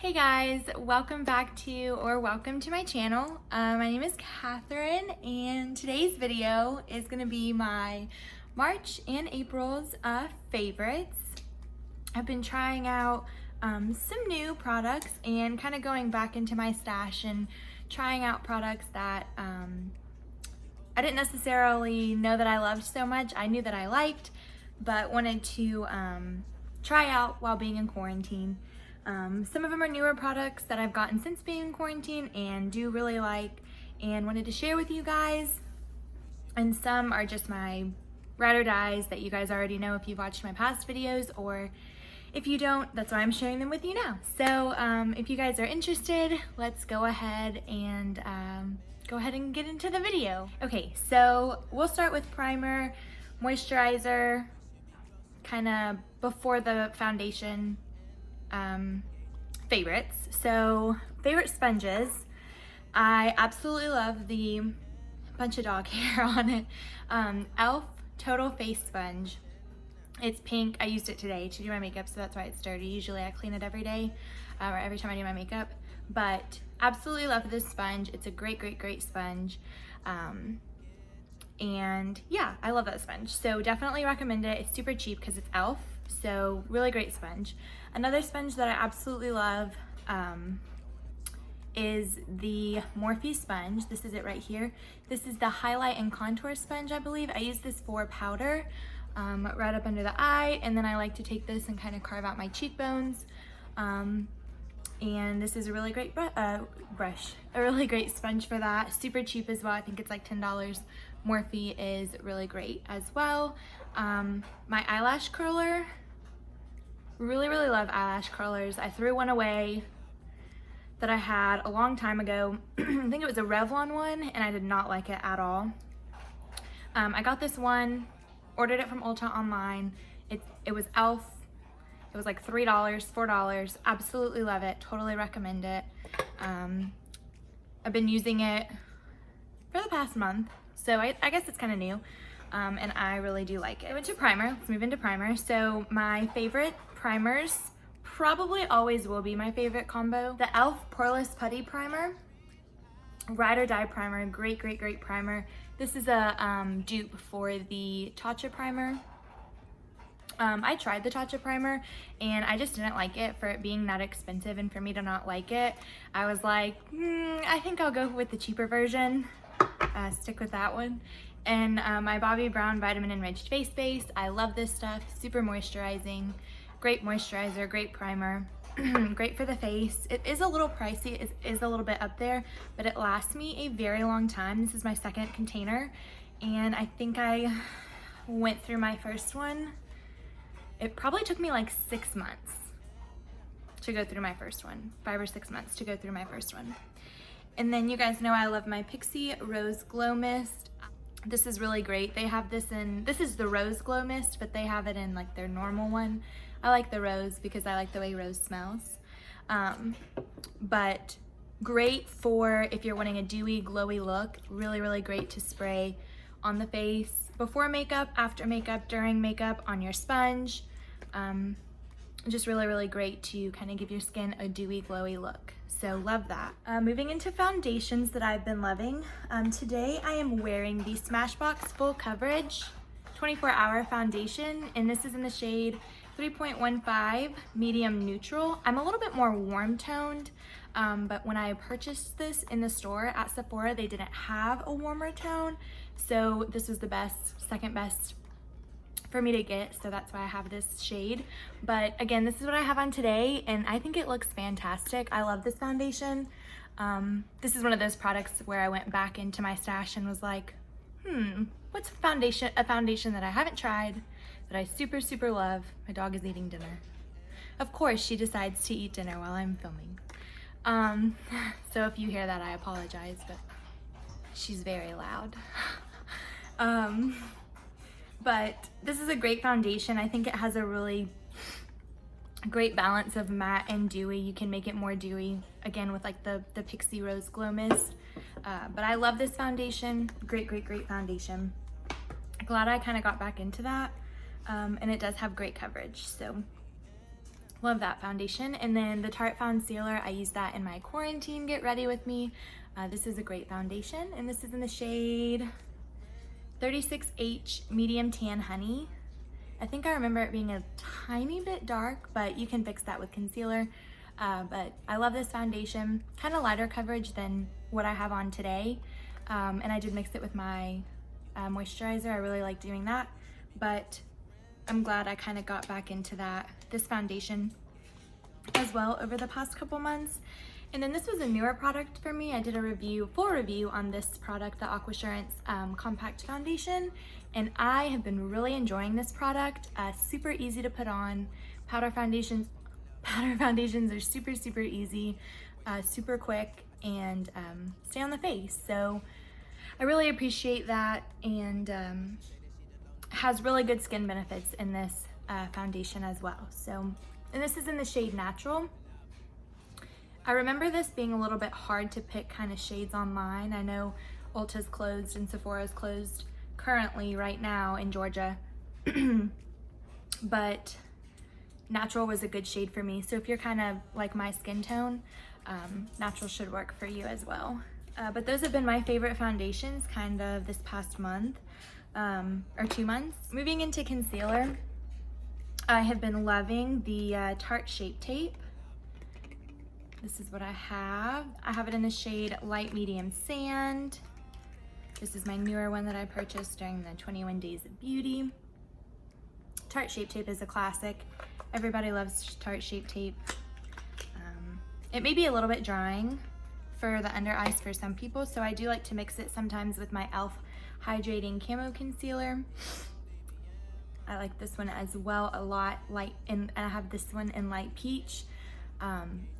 Hey guys, welcome to my channel. My name is Kathryn, and today's video is going to be my March and April's favorites. I've been trying out some new products and kind of going back into my stash and trying out products that I didn't necessarily know that I loved so much. I knew that I liked, but wanted to try out while being in quarantine. Some of them are newer products that I've gotten since being in quarantine and do really like and wanted to share with you guys. And some are just my ride or dies that you guys already know if you've watched my past videos, or if you don't, that's why I'm sharing them with you now. So if you guys are interested, let's go ahead and get into the video. Okay, so we'll start with primer, moisturizer, kind of before the foundation. Favorites. So favorite sponges, I absolutely love the bunch of dog hair on it, E.L.F Total Face Sponge. It's pink. I used it today to do my makeup, so that's why it's dirty. Usually I clean it every day or every time I do my makeup, but absolutely love this sponge. It's a great sponge. And yeah, I love that sponge, so definitely recommend it. It's super cheap because it's E.L.F, so really great sponge. Another sponge that I absolutely love is the Morphe sponge. This is it right here. This is the highlight and contour sponge, I believe. I use this for powder right up under the eye, and then I like to take this and kind of carve out my cheekbones. And this is a really great a really great sponge for that. Super cheap as well. I think it's like $10. Morphe is really great as well. My eyelash curler, really love eyelash curlers. I threw one away that I had a long time ago. I think it was a Revlon one, and I did not like it at all. I got this one, ordered it from Ulta online. It was E.L.F. It was like $3, $4. Absolutely love it. Totally recommend it. I've been using it for the past month, so I guess it's kind of new, and I really do like it. I went to primer. Let's move into primer. So my favorite primers probably always will be my favorite combo. The E.L.F Poreless Putty Primer, ride or die primer. Great primer. This is a dupe for the Tatcha primer. I tried the Tatcha primer and I just didn't like it for it being that expensive, and for me to not like it, I was like, I think I'll go with the cheaper version, stick with that one. And my Bobbi Brown Vitamin Enriched Face Base, I love this stuff, super moisturizing, great moisturizer, great primer, great for the face. It is a little pricey, it is a little bit up there, but it lasts me a very long time. This is my second container, and I think I went through my first one. It probably took me like 6 months to go through my first one, 5 or 6 months to go through my first one. And then you guys know I love my Pixi Rose Glow Mist. This is really great. They have this this is the Rose Glow Mist, but they have it in like their normal one. I like the rose because I like the way rose smells. But great for if you're wanting a dewy, glowy look. Really great to spray on the face before makeup, after makeup, during makeup, on your sponge. Just really great to kind of give your skin a dewy, glowy look. So love that. Moving into foundations that I've been loving. Today I am wearing the Smashbox Full Coverage 24-Hour Foundation, and this is in the shade 3.15 Medium Neutral. I'm a little bit more warm toned, but when I purchased this in the store at Sephora, they didn't have a warmer tone, so this was the second best for me to get, so that's why I have this shade. But again, this is what I have on today, and I think it looks fantastic. I love this foundation. This is one of those products where I went back into my stash and was like, what's a foundation that I haven't tried that I super love? My dog is eating dinner. Of course, she decides to eat dinner while I'm filming. So if you hear that, I apologize, but she's very loud. But this is a great foundation. I think it has a really great balance of matte and dewy. You can make it more dewy, again, with like the Pixi Rose Glow Mist. But I love this foundation. Great foundation. Glad I kind of got back into that. And it does have great coverage, so Love that foundation. And then the Tarte Concealer, I use that in my quarantine Get Ready With Me. This is a great foundation, and this is in the shade 36H Medium Tan Honey. I think I remember it being a tiny bit dark, but you can fix that with concealer. But I love this foundation, kind of lighter coverage than what I have on today. And I did mix it with my moisturizer. I really like doing that, but I'm glad I kind of got back into this foundation as well over the past couple months. And then this was a newer product for me. I did a full review on this product, the Aquasurance Compact Foundation, and I have been really enjoying this product. Super easy to put on. Powder foundations are super, super easy, super quick, and stay on the face. So I really appreciate that, and has really good skin benefits in this foundation as well. So, and this is in the shade Natural. I remember this being a little bit hard to pick kind of shades online. I know Ulta's closed and Sephora's closed currently right now in Georgia, but Natural was a good shade for me. So if you're kind of like my skin tone, Natural should work for you as well. But those have been my favorite foundations kind of this past month, or 2 months. Moving into concealer, I have been loving the Tarte Shape Tape. This is what I have. I have it in the shade Light Medium Sand. This is my newer one that I purchased during the 21 Days of Beauty. Tarte Shape Tape is a classic. Everybody loves Tarte Shape Tape. It may be a little bit drying for the under eyes for some people, so I do like to mix it sometimes with my E.L.F. Hydrating Camo Concealer. I like this one as well a lot, and I have this one in Light Peach.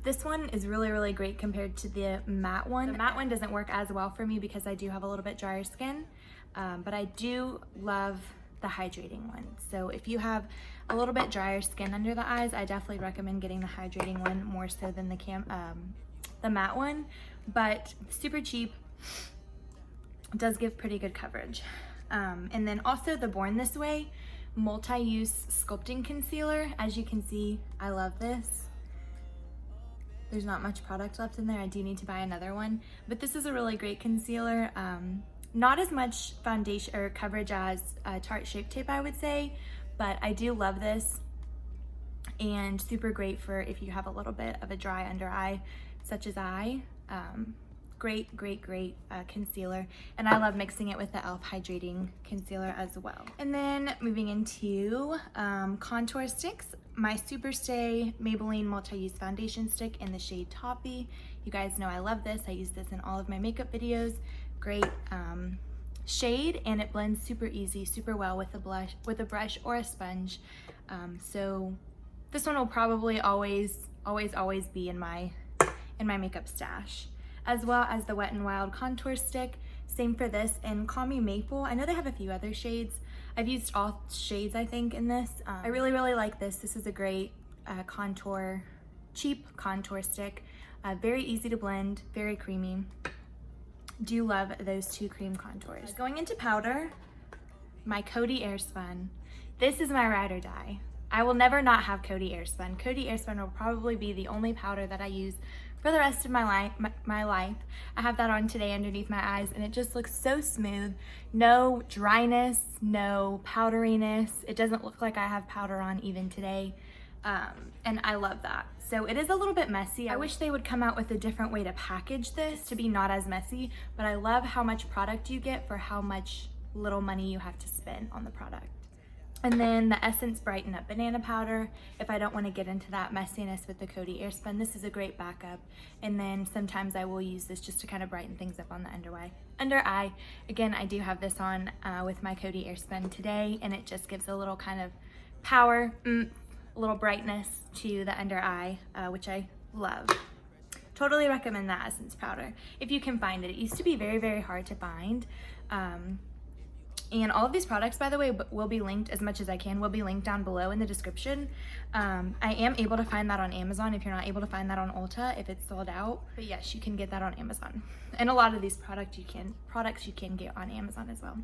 This one is really, really great compared to the matte one. The matte one doesn't work as well for me because I do have a little bit drier skin, but I do love the hydrating one. So if you have a little bit drier skin under the eyes, I definitely recommend getting the hydrating one more so than the matte one, but super cheap. It does give pretty good coverage. And then also the Born This Way multi-use sculpting concealer. As you can see, I love this. There's not much product left in there. I do need to buy another one, but this is a really great concealer. Not as much foundation or coverage as Tarte Shape Tape, I would say, but I do love this, and super great for if you have a little bit of a dry under eye, such as I. Great, great, great concealer, and I love mixing it with the E.L.F. Hydrating Concealer as well. And then moving into contour sticks, my Superstay Maybelline Multi-Use Foundation Stick in the shade Toffee. You guys know I love this. I use this in all of my makeup videos. Great shade, and it blends super easy, super well with a brush or a sponge. So this one will probably always be in my makeup stash, as well as the Wet n Wild contour stick. Same for this in Call Me Maple. I know they have a few other shades. I've used all shades, I think, in this. I really, really like this. This is a great cheap contour stick. Very easy to blend, very creamy. Do love those two cream contours. Going into powder, my Coty Airspun. This is my ride or die. I will never not have Coty Airspun. Coty Airspun will probably be the only powder that I use for the rest of my life. I have that on today underneath my eyes, and it just looks so smooth. No dryness, no powderiness. It doesn't look like I have powder on even today, and I love that. So it is a little bit messy. I wish they would come out with a different way to package this to be not as messy, but I love how much product you get for how much little money you have to spend on the product. And then the Essence Brighten Up Banana Powder. If I don't want to get into that messiness with the Coty Airspun, this is a great backup. And then sometimes I will use this just to kind of brighten things up on the under eye. Again, I do have this on with my Coty Airspun today, and it just gives a little kind of power, a little brightness to the under eye, which I love. Totally recommend that Essence powder if you can find it. It used to be very, very hard to find. And all of these products, by the way, will be linked, as much as I can, will be linked down below in the description. I am able to find that on Amazon if you're not able to find that on Ulta, if it's sold out. But yes, you can get that on Amazon. And a lot of these products you can get on Amazon as well.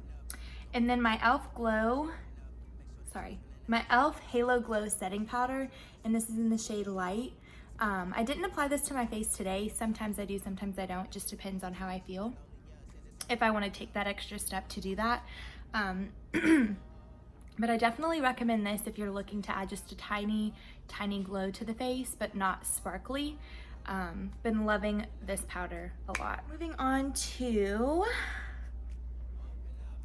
And then my E.L.F. my E.L.F. Halo Glow Setting Powder, and this is in the shade Light. I didn't apply this to my face today. Sometimes I do, sometimes I don't. Just depends on how I feel. If I want to take that extra step to do that. But I definitely recommend this if you're looking to add just a tiny, tiny glow to the face, but not sparkly. Been loving this powder a lot. Moving on to,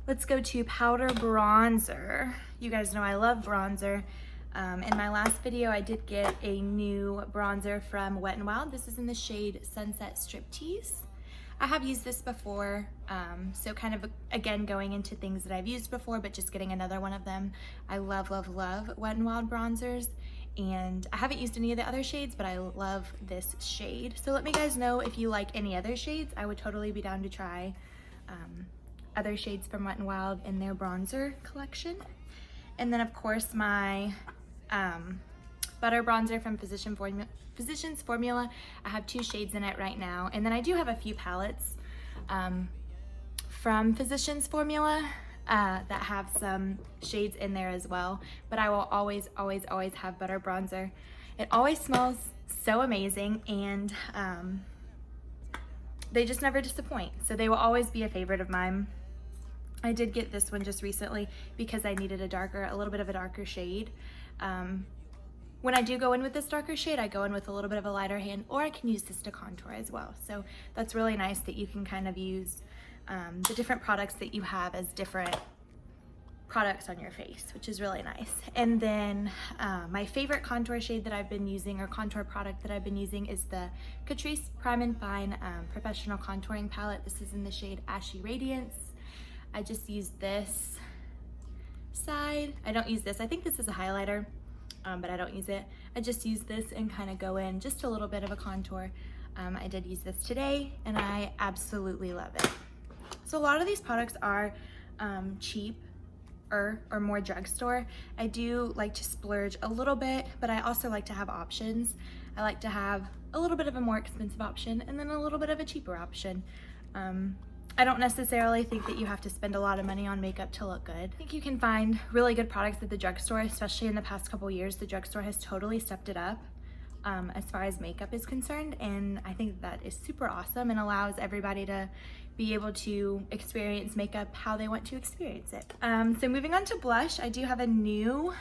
let's go to powder bronzer. You guys know I love bronzer. In my last video, I did get a new bronzer from Wet n Wild. This is in the shade Sunset Striptease. I have used this before, so kind of, again, going into things that I've used before, but just getting another one of them. I love, love, love Wet n Wild bronzers, and I haven't used any of the other shades, but I love this shade. So let me guys know if you like any other shades. I would totally be down to try other shades from Wet n Wild in their bronzer collection. And then, of course, my butter bronzer from Physicians Formula. I have 2 shades in it right now, and then I do have a few palettes from Physicians Formula that have some shades in there as well, but I will always, always, always have butter bronzer. It always smells so amazing, and they just never disappoint, so they will always be a favorite of mine. I did get this one just recently because I needed a little bit of a darker shade. When I do go in with this darker shade, I go in with a little bit of a lighter hand, or I can use this to contour as well. So that's really nice that you can kind of use the different products that you have as different products on your face, which is really nice. And then my favorite contour shade that I've been using, or contour product that I've been using, is the Catrice Prime and Fine Professional Contouring Palette. This is in the shade Ashy Radiance. I just used this side. I don't use this. I think this is a highlighter. But I don't use it. I just use this and kind of go in just a little bit of a contour. I did use this today, and I absolutely love it. So a lot of these products are cheap or more drugstore. I do like to splurge a little bit, but I also like to have options. I like to have a little bit of a more expensive option and then a little bit of a cheaper option. I don't necessarily think that you have to spend a lot of money on makeup to look good. I think you can find really good products at the drugstore, especially in the past couple years. The drugstore has totally stepped it up as far as makeup is concerned, and I think that is super awesome and allows everybody to be able to experience makeup how they want to experience it. So moving on to blush, I do have a new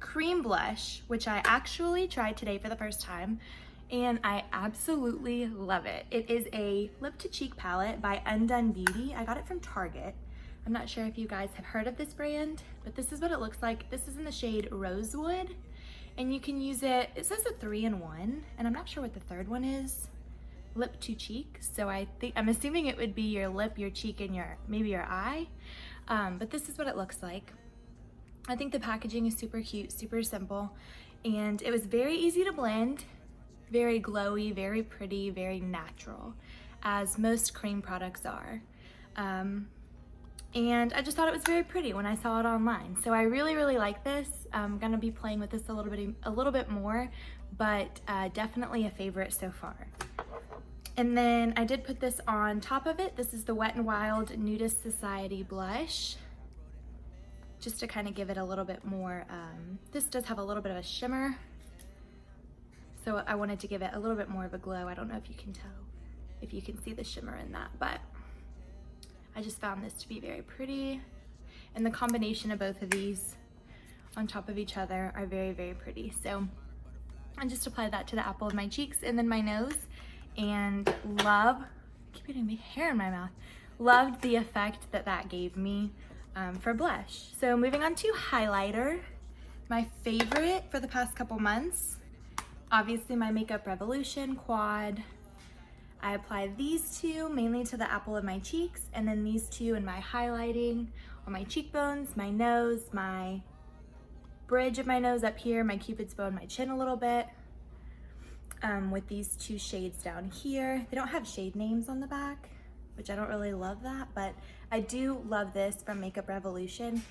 cream blush, which I actually tried today for the first time, and I absolutely love it. It is a lip to cheek palette by Undone Beauty. I got it from Target. I'm not sure if you guys have heard of this brand, but this is what it looks like. This is in the shade Rosewood, and you can use it, it says a 3-in-1, and I'm not sure what the third one is. Lip to cheek, so I'm assuming it would be your lip, your cheek, and maybe your eye, but this is what it looks like. I think the packaging is super cute, super simple, and it was very easy to blend. Very glowy, very pretty, very natural, as most cream products are. And I just thought it was very pretty when I saw it online. So I really, really like this. I'm gonna be playing with this a little bit more, but definitely a favorite so far. And then I did put this on top of it. This is the Wet n Wild Nudist Society blush, just to kind of give it a little bit more. This does have a little bit of a shimmer, so I wanted to give it a little bit more of a glow. I don't know if you can tell, if you can see the shimmer in that, but I just found this to be very pretty. And the combination of both of these on top of each other are very, very pretty. So I just applied that to the apple of my cheeks and then my nose, and I keep getting my hair in my mouth. Loved the effect that that gave me for blush. So moving on to highlighter, my favorite for the past couple months, obviously my Makeup Revolution Quad. I applied these two mainly to the apple of my cheeks, and then these two in my highlighting on my cheekbones, my nose, my bridge of my nose up here, my cupid's bow, and my chin a little bit, with these two shades down here. They don't have shade names on the back, which I don't really love that, but I do love this from Makeup Revolution.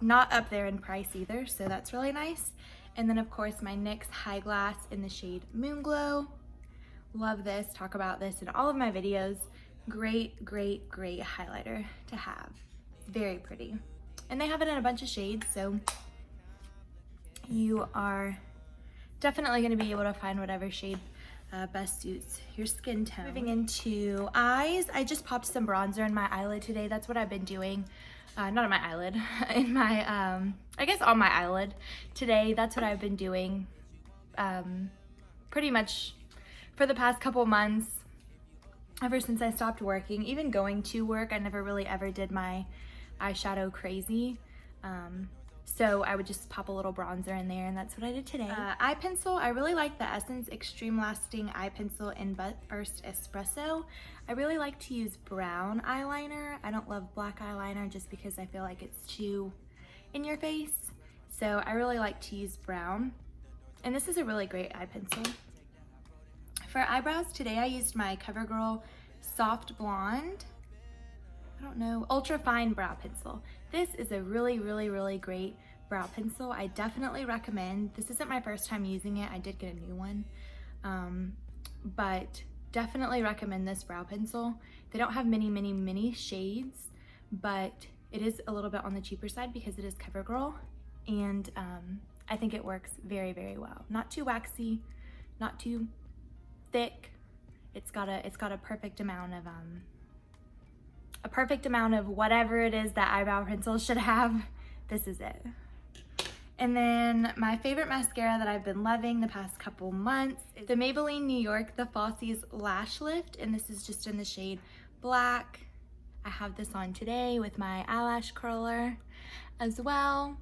Not up there in price either, so that's really nice. And then of course my NYX High Glass in the shade Moonglow. Love this, talk about this in all of my videos. Great, great, great highlighter to have. Very pretty. And they have it in a bunch of shades, so you are definitely going to be able to find whatever shade best suits your skin tone. Moving into eyes, I just popped some bronzer in my eyelid today. That's what I've been doing. Not on my eyelid, in my, I guess on my eyelid today. That's what I've been doing pretty much for the past couple months, ever since I stopped working. Even going to work, I never really ever did my eyeshadow crazy. So I would just pop a little bronzer in there, and that's what I did today. Eye pencil, I really like the Essence Extreme Lasting Eye Pencil in Burst Espresso. I really like to use brown eyeliner. I don't love black eyeliner just because I feel like it's too in your face. So I really like to use brown. And this is a really great eye pencil. For eyebrows, today I used my CoverGirl Soft Blonde, I don't know, Ultra Fine Brow Pencil. This is a really, really, really great brow pencil. I definitely recommend. This isn't my first time using it. I did get a new one. But definitely recommend this brow pencil. They don't have many shades, but it is a little bit on the cheaper side because it is CoverGirl. And I think it works very, very well. Not too waxy, not too thick. It's got a perfect amount of whatever it is that eyebrow pencil should have. This is it. And then my favorite mascara that I've been loving the past couple months is the Maybelline New York The Falsies Lash Lift, and this is just in the shade Black. I have this on today with my eyelash curler as well.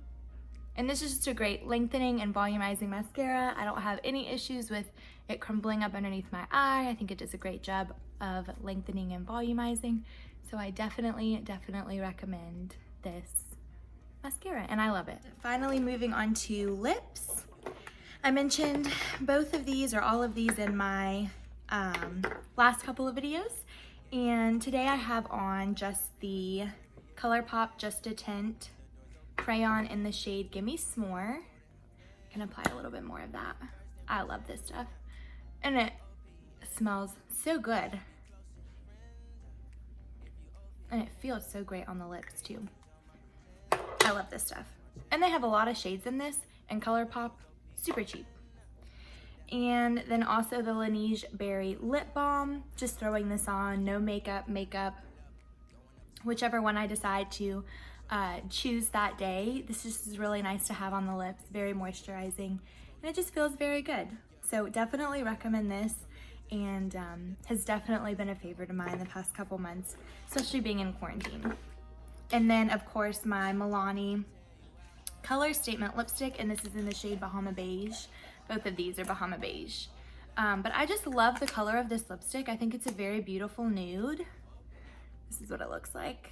And this is just a great lengthening and volumizing mascara. I don't have any issues with it crumbling up underneath my eye. I think it does a great job of lengthening and volumizing. So I definitely recommend this mascara, and I love it. Finally, moving on to lips. I mentioned both of these or all of these in my last couple of videos, and today I have on just the ColourPop Just a Tint Crayon in the shade Gimme S'more. I can apply a little bit more of that. I love this stuff, and it smells so good. And it feels so great on the lips too. I love this stuff. And they have a lot of shades in this, and ColourPop, super cheap. And then also the Laneige Berry Lip Balm, just throwing this on, no makeup, whichever one I decide to choose that day. This is really nice to have on the lips, very moisturizing, and it just feels very good. So definitely recommend this, and has definitely been a favorite of mine the past couple months, especially being in quarantine. And then of course my Milani Color Statement lipstick, and this is in the shade Bahama Beige. Both of these are Bahama Beige. But I just love the color of this lipstick. I think it's a very beautiful nude. This is what it looks like.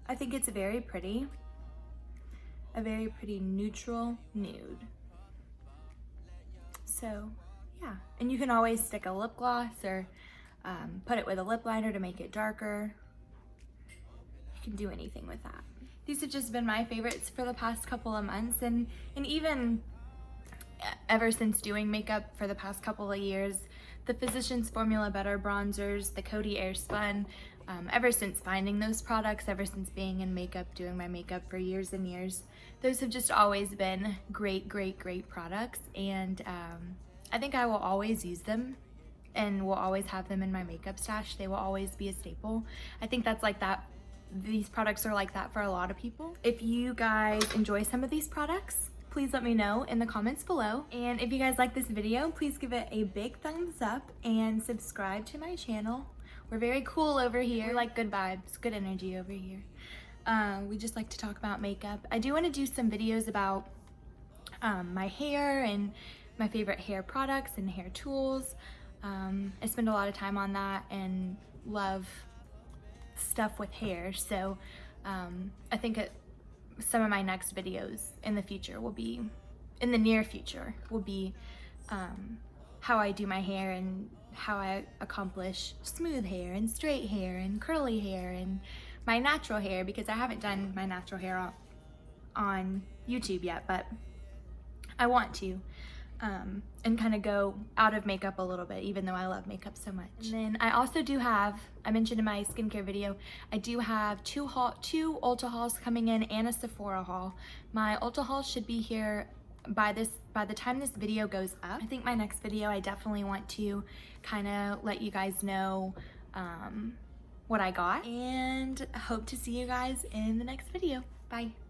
I think it's very pretty. A very pretty neutral nude. So yeah, and you can always stick a lip gloss or put it with a lip liner to make it darker. You can do anything with that. These have just been my favorites for the past couple of months, and even ever since doing makeup for the past couple of years. The Physicians Formula Butter bronzers, the Coty Airspun, ever since finding those products, ever since being in makeup, doing my makeup for years and years, those have just always been great products, and I think I will always use them and will always have them in my makeup stash. They will always be a staple. I think that's like that. These products are like that for a lot of people. If you guys enjoy some of these products, please let me know in the comments below. And if you guys like this video, please give it a big thumbs up and subscribe to my channel. We're very cool over here. We like good vibes, good energy over here. We just like to talk about makeup. I do want to do some videos about my hair and my favorite hair products and hair tools. I spend a lot of time on that and love stuff with hair, so I think some of my next videos in the future will be, in the near future, will be how I do my hair and how I accomplish smooth hair and straight hair and curly hair and my natural hair, because I haven't done my natural hair on YouTube yet, but I want to. and kind of go out of makeup a little bit, even though I love makeup so much. And then I also do have, I mentioned in my skincare video, I do have two Ulta hauls coming in and a Sephora haul. My Ulta haul should be here by the time this video goes up. I think my next video, I definitely want to kind of let you guys know what I got, and hope to see you guys in the next video. Bye.